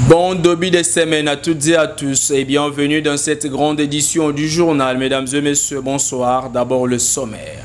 Bon début de semaine à toutes et à tous et bienvenue dans cette grande édition du journal. Mesdames et messieurs, bonsoir. D'abord le sommaire.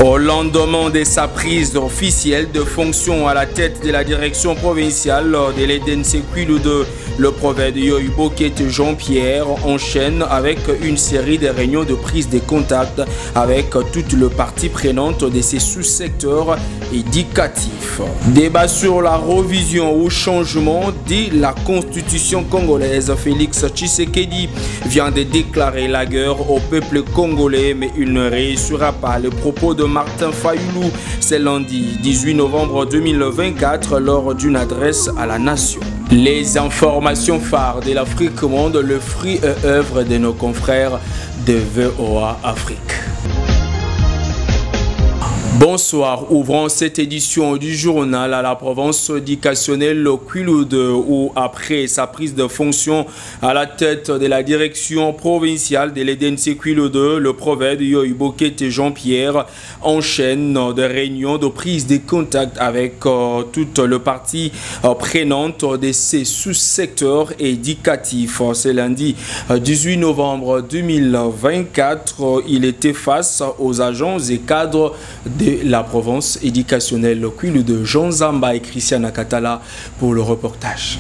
Au lendemain de sa prise officielle de fonction à la tête de la direction provinciale de l'EDNC Kwilu2, le prophète Yoyi Bokete Jean-Pierre enchaîne avec une série de réunions de prise de contact avec toutes les parties prenantes de ces sous-secteurs éducatifs. Débat sur la révision ou changement de la constitution congolaise. Félix Tshisekedi vient de déclarer la guerre au peuple congolais, mais il ne réussira pas. Le propos de Martin Fayulu, c'est lundi 18 novembre 2024 lors d'une adresse à la nation. Les informations phares de l'Afrique Monde, le fruit et œuvre de nos confrères de VOA Afrique. Bonsoir, ouvrons cette édition du journal à la province éducationnelle Kwilu2 où après sa prise de fonction à la tête de la direction provinciale de l'EDNC Kwilu2, le prophète Yoyi Bokete Jean-Pierre enchaîne des réunions de prise de contact avec toutes les parties prenantes de ces sous-secteurs éducatifs. Ce lundi 18 novembre 2024, il était face aux agents et cadres de la province éducationnelle Kwilu2. Jean Zamba et Christian Akatala pour le reportage.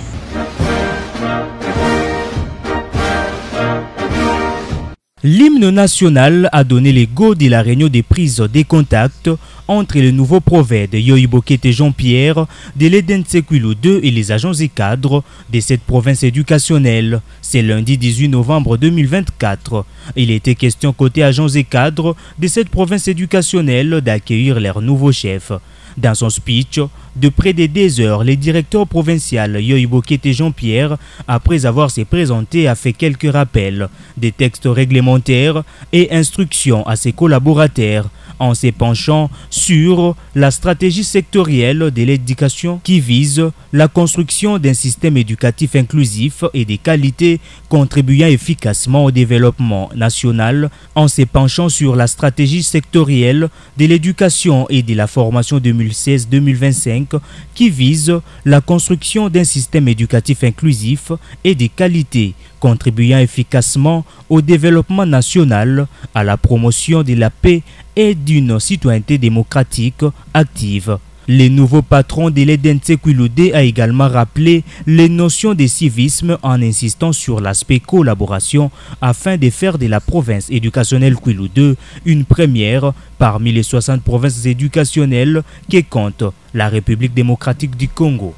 L'hymne national a donné les go de la réunion des prises des contacts entre le nouveau prophète Yoyi Bokete Jean-Pierre de l'EDNC Kwilu2 et les agents et cadres de cette province éducationnelle. C'est lundi 18 novembre 2024. Il était question côté agents et cadres de cette province éducationnelle d'accueillir leur nouveau chef. Dans son speech, de près de 2 heures, le directeur provincial Yoyi Bokete Jean-Pierre, après avoir se présenté, a fait quelques rappels des textes réglementaires et instructions à ses collaborateurs en se penchant sur la stratégie sectorielle de l'éducation qui vise la construction d'un système éducatif inclusif et de qualité contribuant efficacement au développement national, en se penchant sur la stratégie sectorielle de l'éducation et de la formation 2016-2025 qui vise la construction d'un système éducatif inclusif et de qualité contribuant efficacement au développement national, à la promotion de la paix et d'une citoyenneté démocratique active. Le nouveau patron de l'EDNC Kwilu2 a également rappelé les notions de civisme en insistant sur l'aspect collaboration afin de faire de la province éducationnelle Kwilu2 une première parmi les 60 provinces éducationnelles que compte la République démocratique du Congo.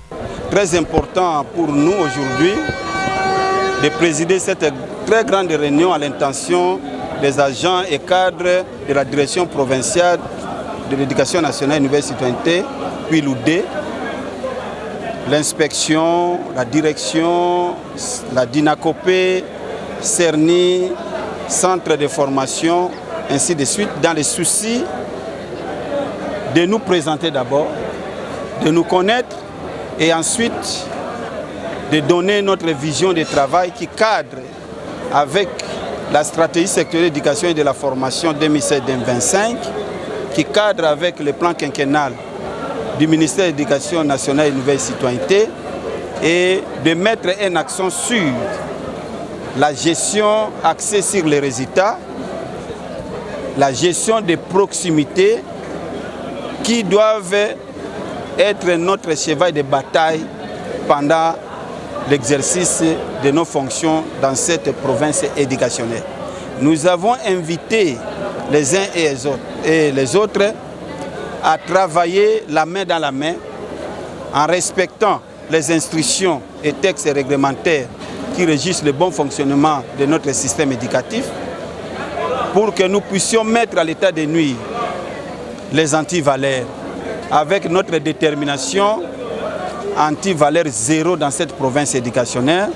Très important pour nous aujourd'hui de présider cette très grande réunion à l'intention des agents et cadres de la direction provinciale de l'éducation nationale et nouvelle citoyenneté, Kwilu2, l'inspection, la direction, la DINACOPE, CERNI, centre de formation, ainsi de suite, dans le souci de nous présenter d'abord, de nous connaître et ensuite de donner notre vision de travail qui cadre avec la stratégie sectorielle d'éducation et de la formation 2017-2025, qui cadre avec le plan quinquennal du ministère de l'Éducation nationale et nouvelle citoyenneté, et de mettre un accent sur la gestion axée sur les résultats, la gestion des proximités qui doivent être notre cheval de bataille pendant l'exercice de nos fonctions dans cette province éducationnelle. Nous avons invité les uns et les autres à travailler la main dans la main en respectant les instructions et textes réglementaires qui régissent le bon fonctionnement de notre système éducatif pour que nous puissions mettre à l'état de nuire les antivaleurs avec notre détermination anti-valeur zéro dans cette province éducationnelle.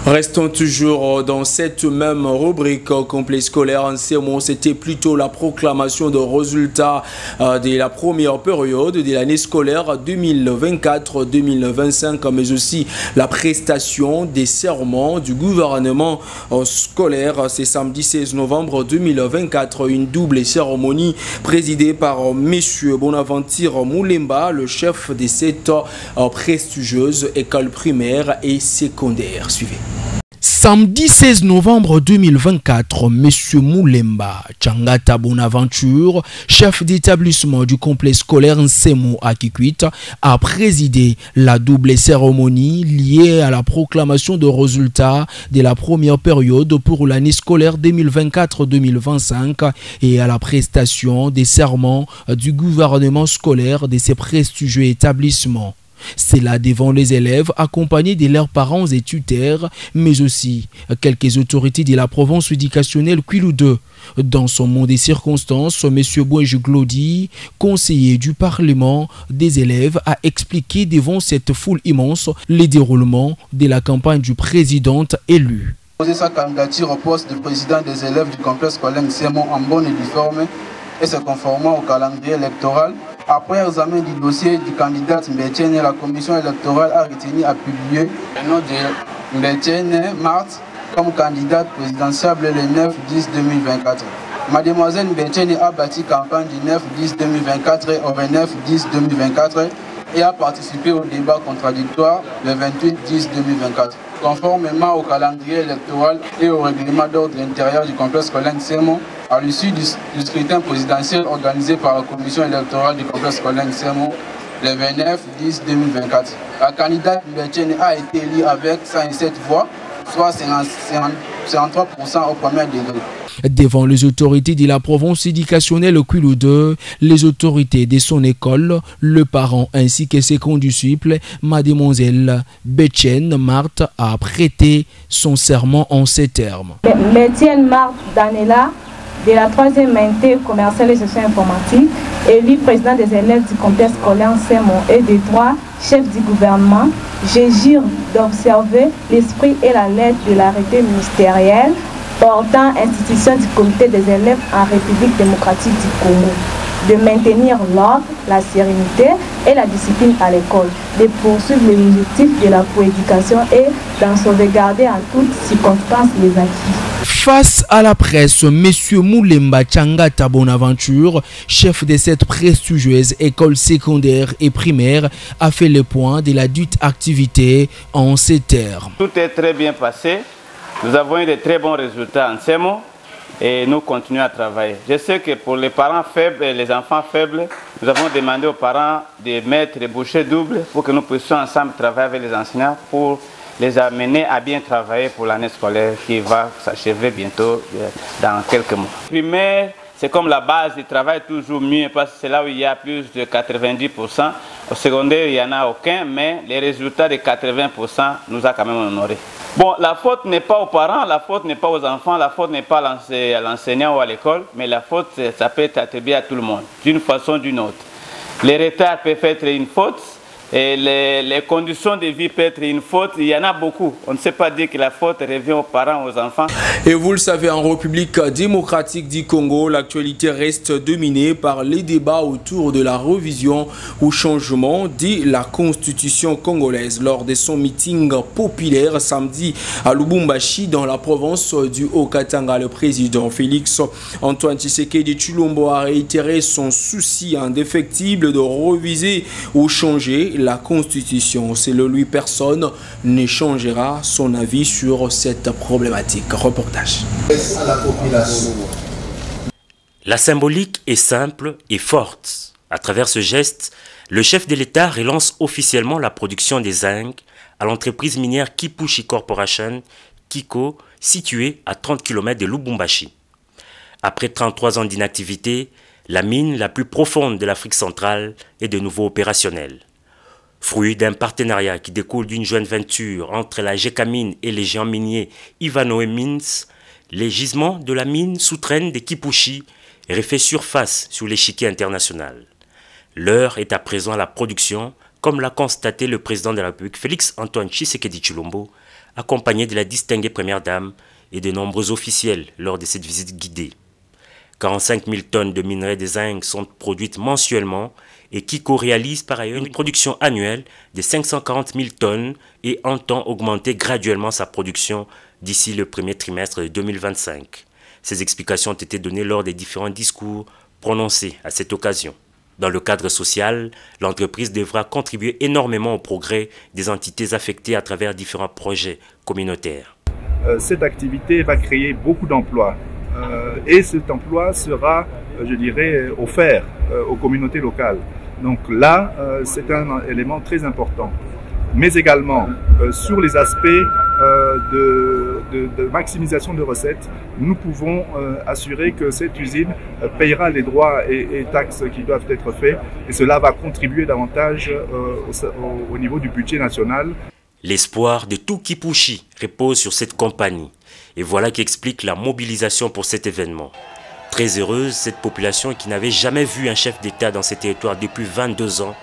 Restons toujours dans cette même rubrique complet scolaire. En ce moment, c'était plutôt la proclamation de résultats de la première période de l'année scolaire 2024-2025, mais aussi la prestation des serments du gouvernement scolaire. C'est samedi 16 novembre 2024, une double cérémonie présidée par M. Bonaventure Moulemba, le chef de cette prestigieuse école primaire et secondaire. Suivez. Samedi 16 novembre 2024, M. Moulemba Changata Bonaventure, chef d'établissement du complexe scolaire Nsemo à Kikwit, a présidé la double cérémonie liée à la proclamation de résultats de la première période pour l'année scolaire 2024-2025 et à la prestation des serments du gouvernement scolaire de ces prestigieux établissements. C'est là devant les élèves accompagnés de leurs parents et tuteurs, mais aussi quelques autorités de la province éducationnelle Kwilu 2. Dans son mot des circonstances, M. Bouenj Glody, conseiller du Parlement des élèves, a expliqué devant cette foule immense les déroulements de la campagne du président élu. Poser sa candidature au poste de président des élèves du complexe scolaire Nsemo en bonne et due forme et se conformant au calendrier électoral. Après l'examen du dossier du candidat Mbetiene, la commission électorale a retenu à publier le nom de Mbetiene Marthe comme candidate présidentielle le 9-10-2024. Mademoiselle Mbetiene a bâti campagne du 9-10-2024 au 29-10-2024 et a participé au débat contradictoire le 28-10-2024. Conformément au calendrier électoral et au règlement d'ordre intérieur du complexe scolaire Nsemo, à l'issue du scrutin présidentiel organisé par la commission électorale du complexe scolaire Nsemo le 29-10-2024. La candidate Mbetiene a été élue avec 107 voix, soit 53% au premier degré. Devant les autorités de la province éducationnelle Kwilu 2, les autorités de son école, le parent ainsi que ses condisciples, Mademoiselle Mbetiene Marthe a prêté son serment en ces termes. Mbetiene Marthe Danela, de la 3e unité commerciale et socio-informatique, élu président des élèves du complexe scolaire Nsemo et des 3 chefs du gouvernement, je jure d'observer l'esprit et la lettre de l'arrêté ministériel portant institution du comité des élèves en République démocratique du Congo, de maintenir l'ordre, la sérénité et la discipline à l'école, de poursuivre les objectifs de la coéducation et d'en sauvegarder en toutes circonstances les acquis. Face à la presse, M. Moulemba Changata Bonaventure, chef de cette prestigieuse école secondaire et primaire, a fait le point de la dite activité en ces termes. Tout est très bien passé. Nous avons eu de très bons résultats en Nsemo et nous continuons à travailler. Je sais que pour les parents faibles et les enfants faibles, nous avons demandé aux parents de mettre des bouchées doubles pour que nous puissions ensemble travailler avec les enseignants pour les amener à bien travailler pour l'année scolaire qui va s'achever bientôt dans quelques mois. Primaire, c'est comme la base, ils travaillent toujours mieux parce que c'est là où il y a plus de 90%. Au secondaire, il n'y en a aucun, mais les résultats de 80% nous a quand même honorés. Bon, la faute n'est pas aux parents, la faute n'est pas aux enfants, la faute n'est pas à l'enseignant ou à l'école, mais la faute, ça peut être attribué à tout le monde, d'une façon ou d'une autre. Les retards peuvent être une faute, et les conditions de vie peuvent être une faute. Il y en a beaucoup. On ne sait pas dire que la faute revient aux parents, aux enfants. Et vous le savez, en République démocratique du Congo, l'actualité reste dominée par les débats autour de la révision ou changement de la constitution congolaise. Lors de son meeting populaire samedi à Lubumbashi, dans la province du Haut-Katanga, le président Félix Antoine Tshisekedi Tshilombo a réitéré son souci indéfectible de réviser ou changer la Constitution. Selon lui, personne ne changera son avis sur cette problématique. Reportage. La symbolique est simple et forte. À travers ce geste, le chef de l'État relance officiellement la production des zinc à l'entreprise minière Kipushi Corporation, Kiko, située à 30 km de Lubumbashi. Après 33 ans d'inactivité, la mine la plus profonde de l'Afrique centrale est de nouveau opérationnelle. Fruit d'un partenariat qui découle d'une jointe venture entre la Gécamine et les géants miniers Ivanhoe Mines, les gisements de la mine sous-traîne des Kipushi refait surface sur l'échiquier international. L'heure est à présent à la production, comme l'a constaté le président de la République Félix Antoine Tshisekedi Tshilombo accompagné de la distinguée première dame et de nombreux officiels lors de cette visite guidée. 45 000 tonnes de minerais de zinc sont produites mensuellement et Kiko réalise par ailleurs une production annuelle de 540 000 tonnes et entend augmenter graduellement sa production d'ici le premier trimestre de 2025. Ces explications ont été données lors des différents discours prononcés à cette occasion. Dans le cadre social, l'entreprise devra contribuer énormément au progrès des entités affectées à travers différents projets communautaires. Cette activité va créer beaucoup d'emplois et cet emploi sera, je dirais, offert aux communautés locales. Donc là, c'est un élément très important. Mais également, sur les aspects de maximisation de recettes, nous pouvons assurer que cette usine payera les droits et taxes qui doivent être faits et cela va contribuer davantage au niveau du budget national. L'espoir de tout Kipushi repose sur cette compagnie et voilà qui explique la mobilisation pour cet événement. Très heureuse, cette population qui n'avait jamais vu un chef d'État dans ces territoires depuis 22 ans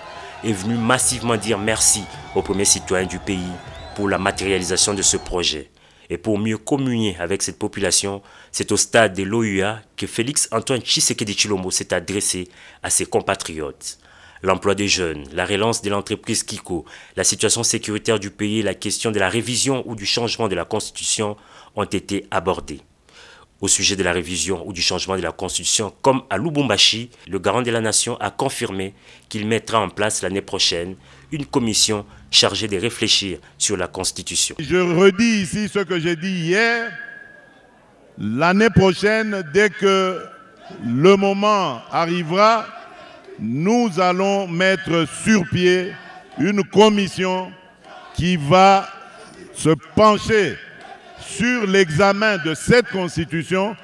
est venue massivement dire merci aux premiers citoyens du pays pour la matérialisation de ce projet. Et pour mieux communier avec cette population, c'est au stade de l'OUA que Félix Antoine Tshisekedi Tshilombo s'est adressé à ses compatriotes. L'emploi des jeunes, la relance de l'entreprise Kiko, la situation sécuritaire du pays et la question de la révision ou du changement de la Constitution ont été abordés. Au sujet de la révision ou du changement de la Constitution, comme à Lubumbashi, le garant de la nation a confirmé qu'il mettra en place l'année prochaine une commission chargée de réfléchir sur la Constitution. Je redis ici ce que j'ai dit hier. L'année prochaine, dès que le moment arrivera, nous allons mettre sur pied une commission qui va se pencher sur l'examen de cette Constitution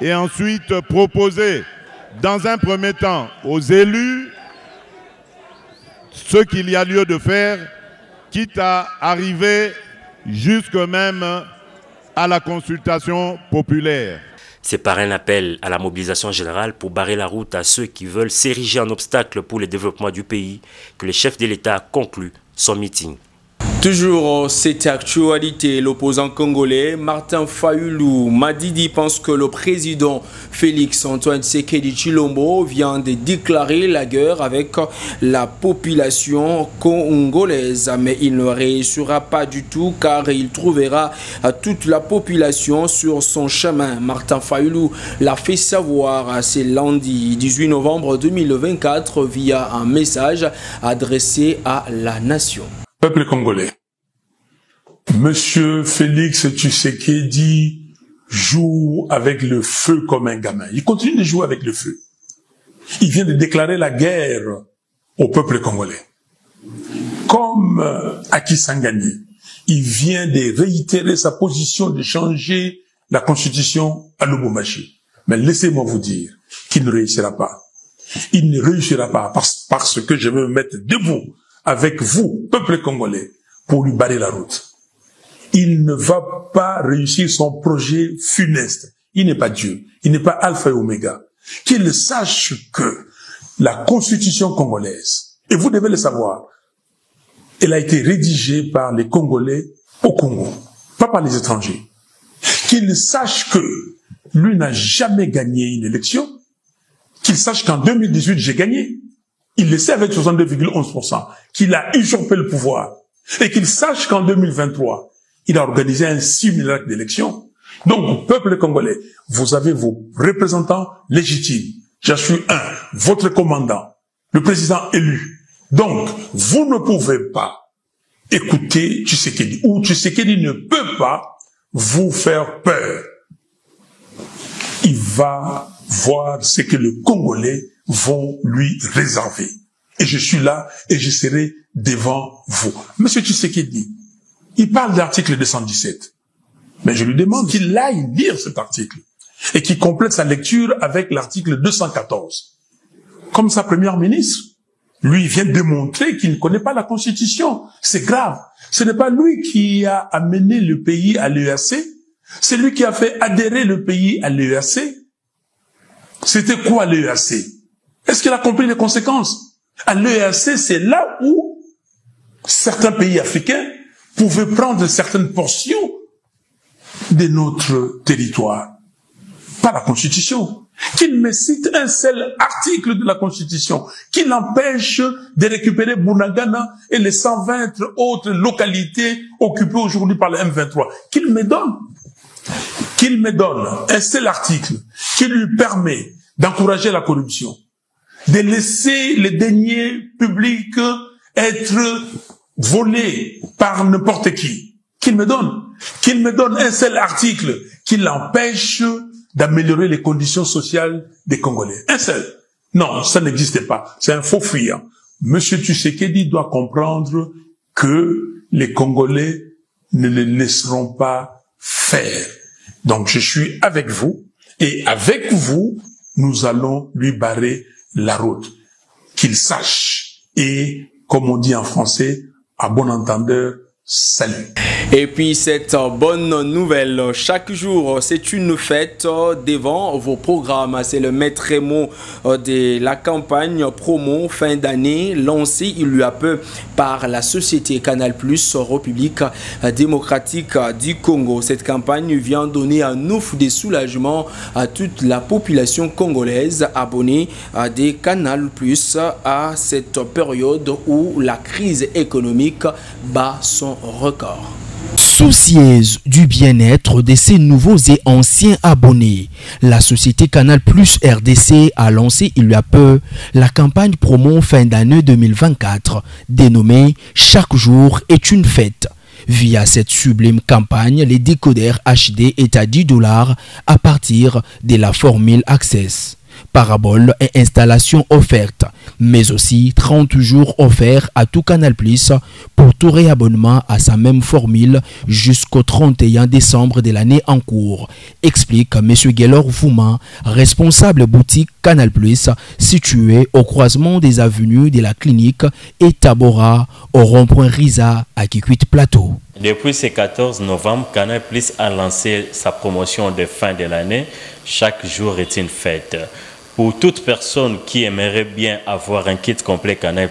et ensuite proposer dans un premier temps aux élus ce qu'il y a lieu de faire, quitte à arriver jusque même à la consultation populaire. C'est par un appel à la mobilisation générale pour barrer la route à ceux qui veulent s'ériger en obstacle pour le développement du pays que le chef de l'État a conclu son meeting. Toujours cette actualité, l'opposant congolais Martin Fayulu Madidi pense que le président Félix Antoine Tshisekedi Tshilombo vient de déclarer la guerre avec la population congolaise. Mais il ne réussira pas du tout car il trouvera toute la population sur son chemin. Martin Fayulu l'a fait savoir ce lundi 18 novembre 2024 via un message adressé à la nation. Peuple congolais, Monsieur Félix Tshisekedi joue avec le feu comme un gamin. Il continue de jouer avec le feu. Il vient de déclarer la guerre au peuple congolais. Comme Akisangani, il vient de réitérer sa position de changer la constitution à Lubumbashi. Mais laissez-moi vous dire qu'il ne réussira pas. Il ne réussira pas parce que je vais me mettre debout avec vous, peuple congolais, pour lui barrer la route. Il ne va pas réussir son projet funeste. Il n'est pas Dieu. Il n'est pas Alpha et Oméga. Qu'il sache que la constitution congolaise, et vous devez le savoir, elle a été rédigée par les Congolais au Congo, pas par les étrangers. Qu'il sache que lui n'a jamais gagné une élection, qu'il sache qu'en 2018, j'ai gagné. Il le sait avec 62,11%, qu'il a usurpé le pouvoir. Et qu'il sache qu'en 2023, il a organisé un simulacre d'élection. Donc, peuple congolais, vous avez vos représentants légitimes. Je suis votre commandant, le président élu. Donc, vous ne pouvez pas écouter Tshisekedi, ou Tshisekedi ne peut pas vous faire peur. Il va voir ce que les Congolais vont lui réserver. Et je suis là et je serai devant vous. Monsieur Tshisekedi, il parle de l'article 217. Mais je lui demande qu'il aille lire cet article et qu'il complète sa lecture avec l'article 214. Comme sa première ministre, lui vient démontrer qu'il ne connaît pas la Constitution. C'est grave. Ce n'est pas lui qui a amené le pays à l'EAC. C'est lui qui a fait adhérer le pays à l'EAC. C'était quoi l'EAC? Est-ce qu'il a compris les conséquences? À l'EAC, c'est là où certains pays africains pouvait prendre certaines portions de notre territoire. Pas la Constitution. Qu'il me cite un seul article de la Constitution qui l'empêche de récupérer Bunagana et les 120 autres localités occupées aujourd'hui par le M23. Qu'il me donne un seul article qui lui permet d'encourager la corruption, de laisser les deniers publics être volés par n'importe qui. Qu'il me donne un seul article qui l'empêche d'améliorer les conditions sociales des Congolais. Un seul. Non, ça n'existe pas. C'est un faux fuyant. Monsieur Tshisekedi doit comprendre que les Congolais ne le laisseront pas faire. Donc je suis avec vous, et avec vous, nous allons lui barrer la route. Qu'il sache, et comme on dit en français, à bon entendeur, salut. Et puis cette bonne nouvelle, chaque jour c'est une fête devant vos programmes. C'est le maître mot de la campagne promo fin d'année lancée il y a peu par la société Canal+, République démocratique du Congo. Cette campagne vient donner un ouf de soulagement à toute la population congolaise abonnée à des Canal+, à cette période où la crise économique bat son record. Soucieuse du bien-être de ses nouveaux et anciens abonnés, la société Canal+ RDC a lancé il y a peu la campagne promo fin d'année 2024 dénommée « Chaque jour est une fête ». Via cette sublime campagne, les décodeurs HD est à $10 à partir de la formule Access. Parabole et installation offerte, mais aussi 30 jours offerts à tout Canal+ pour tout réabonnement à sa même formule jusqu'au 31 décembre de l'année en cours, explique M. Gaylor Vouma, responsable boutique Canal+, situé au croisement des avenues de la Clinique et Tabora au rond-point Riza à Kikwit Plateau. Depuis ce 14 novembre, Canal+ a lancé sa promotion de fin de l'année. Chaque jour est une fête. Pour toute personne qui aimerait bien avoir un kit complet Canal+,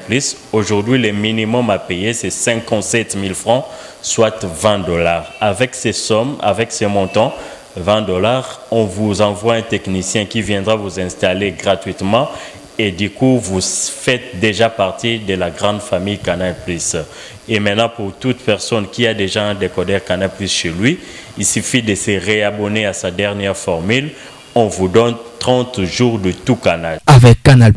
aujourd'hui le minimum à payer c'est 57 000 francs, soit $20. Avec ces sommes, avec ces montants, $20, on vous envoie un technicien qui viendra vous installer gratuitement et du coup vous faites déjà partie de la grande famille Canal+. Et maintenant pour toute personne qui a déjà un décodeur Canal+ chez lui, il suffit de se réabonner à sa dernière formule. On vous donne 30 jours de tout Canal. Avec Canal+,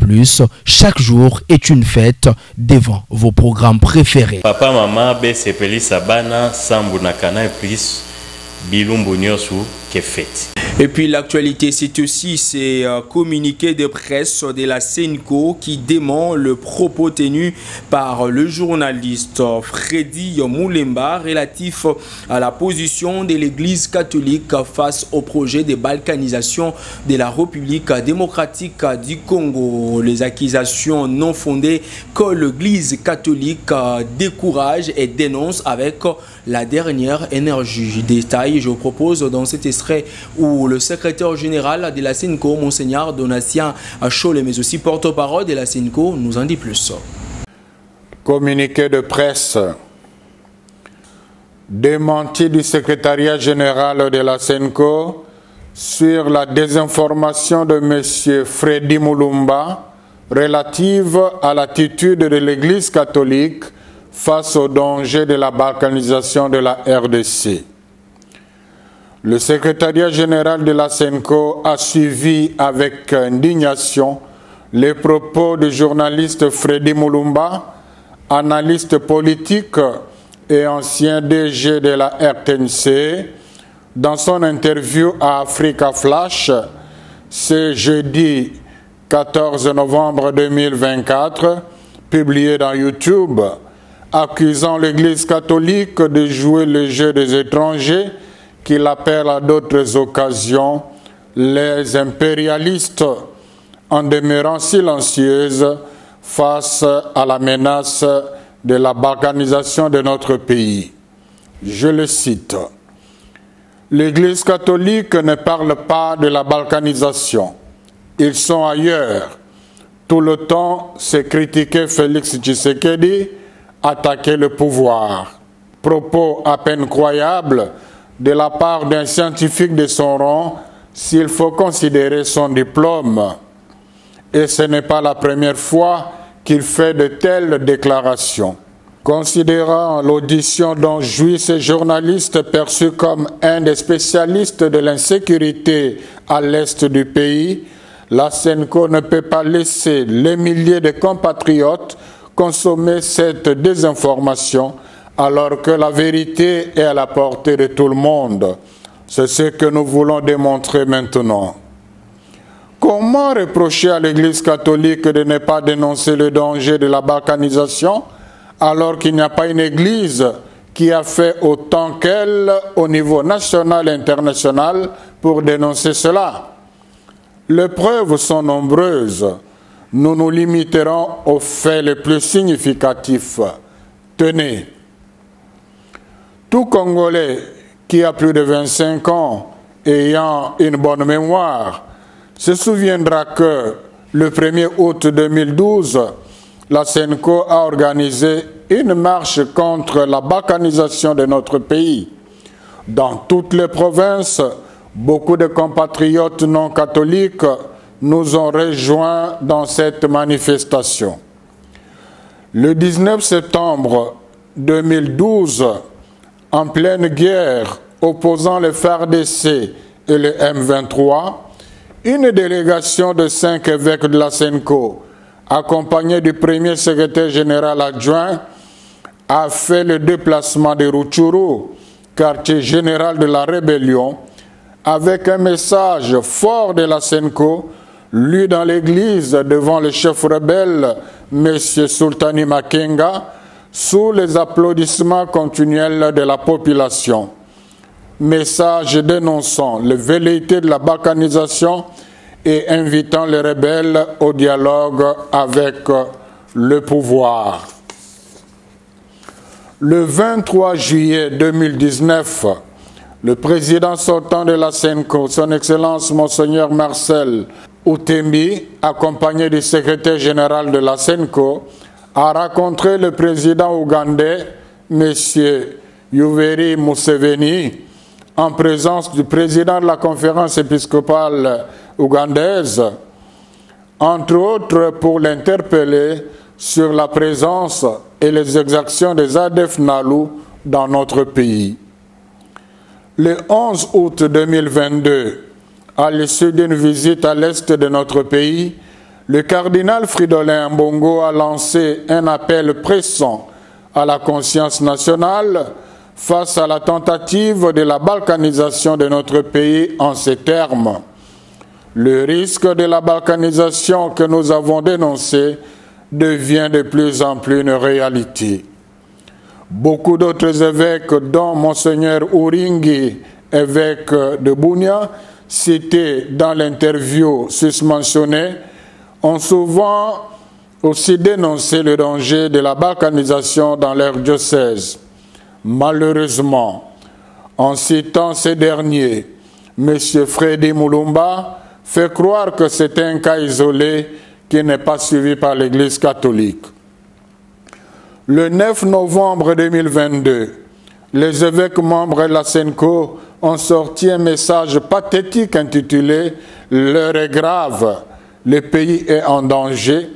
chaque jour est une fête devant vos programmes préférés. Papa, maman, Besepeli Sabana, Sambuna Canal+, Bilumbu Nyosu, que fête. Et puis l'actualité, c'est aussi ces communiqués de presse de la Senko qui dément le propos tenu par le journaliste Freddy Moulemba relatif à la position de l'Église catholique face au projet de balkanisation de la République démocratique du Congo. Les accusations non fondées que l'Église catholique décourage et dénonce avec la dernière énergie. Détail, je vous propose dans cet extrait où le secrétaire général de la Senko, Monseigneur Donatien Cholet, mais aussi porte-parole de la Senko, nous en dit plus. Communiqué de presse. Démenti du secrétariat général de la Senko sur la désinformation de M. Freddy Moulemba relative à l'attitude de l'Église catholique face au danger de la balkanisation de la RDC. Le secrétariat général de la Senko a suivi avec indignation les propos du journaliste Freddy Moulemba, analyste politique et ancien DG de la RTNC, dans son interview à Africa Flash, ce jeudi 14 novembre 2024, publié dans YouTube, accusant l'Église catholique de jouer le jeu des étrangers qu'il appelle à d'autres occasions les impérialistes en demeurant silencieuses face à la menace de la balkanisation de notre pays. Je le cite. L'Église catholique ne parle pas de la balkanisation. Ils sont ailleurs. Tout le temps, c'est critiquer Félix Tshisekedi, attaquer le pouvoir. Propos à peine croyables de la part d'un scientifique de son rang, s'il faut considérer son diplôme. Et ce n'est pas la première fois qu'il fait de telles déclarations. Considérant l'audition dont jouit ce journaliste perçu comme un des spécialistes de l'insécurité à l'est du pays, la SENCO ne peut pas laisser les milliers de compatriotes consommer cette désinformation alors que la vérité est à la portée de tout le monde. C'est ce que nous voulons démontrer maintenant. Comment reprocher à l'Église catholique de ne pas dénoncer le danger de la balkanisation alors qu'il n'y a pas une Église qui a fait autant qu'elle au niveau national et international pour dénoncer cela? Les preuves sont nombreuses. Nous nous limiterons aux faits les plus significatifs. Tenez, tout Congolais qui a plus de 25 ans ayant une bonne mémoire se souviendra que le 1er août 2012, la SENCO a organisé une marche contre la balkanisation de notre pays. Dans toutes les provinces, beaucoup de compatriotes non catholiques nous ont rejoints dans cette manifestation. Le 19 septembre 2012, en pleine guerre opposant le FARDC et le M23, une délégation de 5 évêques de la SENCO, accompagnée du premier secrétaire général adjoint, a fait le déplacement de Rutshuru, quartier général de la rébellion, avec un message fort de la SENCO, lu dans l'église devant le chef rebelle, M. Sultani Makenga, sous les applaudissements continuels de la population. Message dénonçant les velléités de la balkanisation et invitant les rebelles au dialogue avec le pouvoir. Le 23 juillet 2019, le président sortant de la SENCO, son Excellence Monseigneur Marcel Outembi, accompagné du secrétaire général de la SENCO, a rencontré le président ougandais, M. Yoweri Museveni, en présence du président de la conférence épiscopale ougandaise, entre autres pour l'interpeller sur la présence et les exactions des ADF NALU dans notre pays. Le 11 août 2022, à l'issue d'une visite à l'est de notre pays, le cardinal Fridolin Ambongo a lancé un appel pressant à la conscience nationale face à la tentative de la balkanisation de notre pays en ces termes. Le risque de la balkanisation que nous avons dénoncé devient de plus en plus une réalité. Beaucoup d'autres évêques, dont Monseigneur Uringi, évêque de Bunia, cité dans l'interview susmentionnée, ont souvent aussi dénoncé le danger de la balkanisation dans leur diocèse. Malheureusement, en citant ces derniers, M. Freddy Mulumba fait croire que c'est un cas isolé qui n'est pas suivi par l'Église catholique. Le 9 novembre 2022, les évêques membres de la SENCO ont sorti un message pathétique intitulé « L'heure est grave, le pays est en danger »,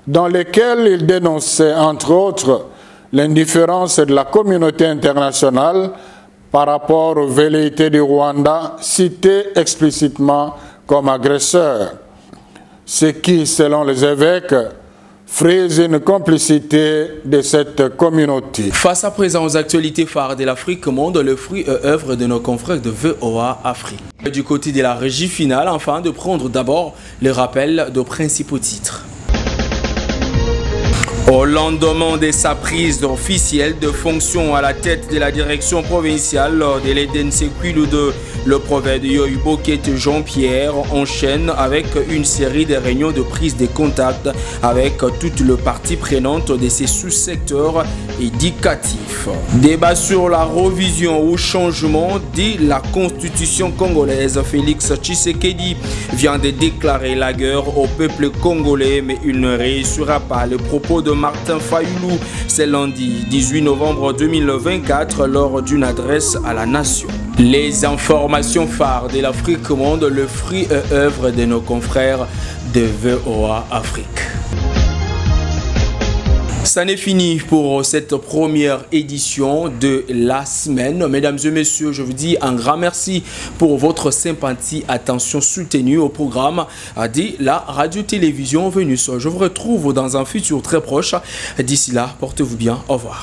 dans lequel ils dénonçaient, entre autres, l'indifférence de la communauté internationale par rapport aux velléités du Rwanda, cité explicitement comme agresseur. Ce qui, selon les évêques, frise une complicité de cette communauté. Face à présent aux actualités phares de l'Afrique Monde, le fruit et œuvre de nos confrères de VOA Afrique. Du côté de la régie finale, afin de prendre d'abord le rappel de principaux titres. Au lendemain de sa prise officielle de fonction à la tête de la direction provinciale de l'EDNCQ le prophète Yoyi Bokete Jean-Pierre enchaîne avec une série de réunions de prise de contact avec toutes les parties prenantes de ces sous-secteurs éducatifs. Débat sur la révision ou changement de la constitution congolaise. Félix Tshisekedi vient de déclarer la guerre au peuple congolais, mais il ne réussira pas. Le propos de Martin Fayoulou. C'est lundi 18 novembre 2024 lors d'une adresse à la nation. Les informations phares de l'Afrique Monde, le fruit et œuvre de nos confrères de VOA Afrique. Ça n'est fini pour cette première édition de la semaine. Mesdames et messieurs, je vous dis un grand merci pour votre sympathie, attention soutenue au programme de la radio-télévision Vénus. Je vous retrouve dans un futur très proche. D'ici là, portez-vous bien. Au revoir.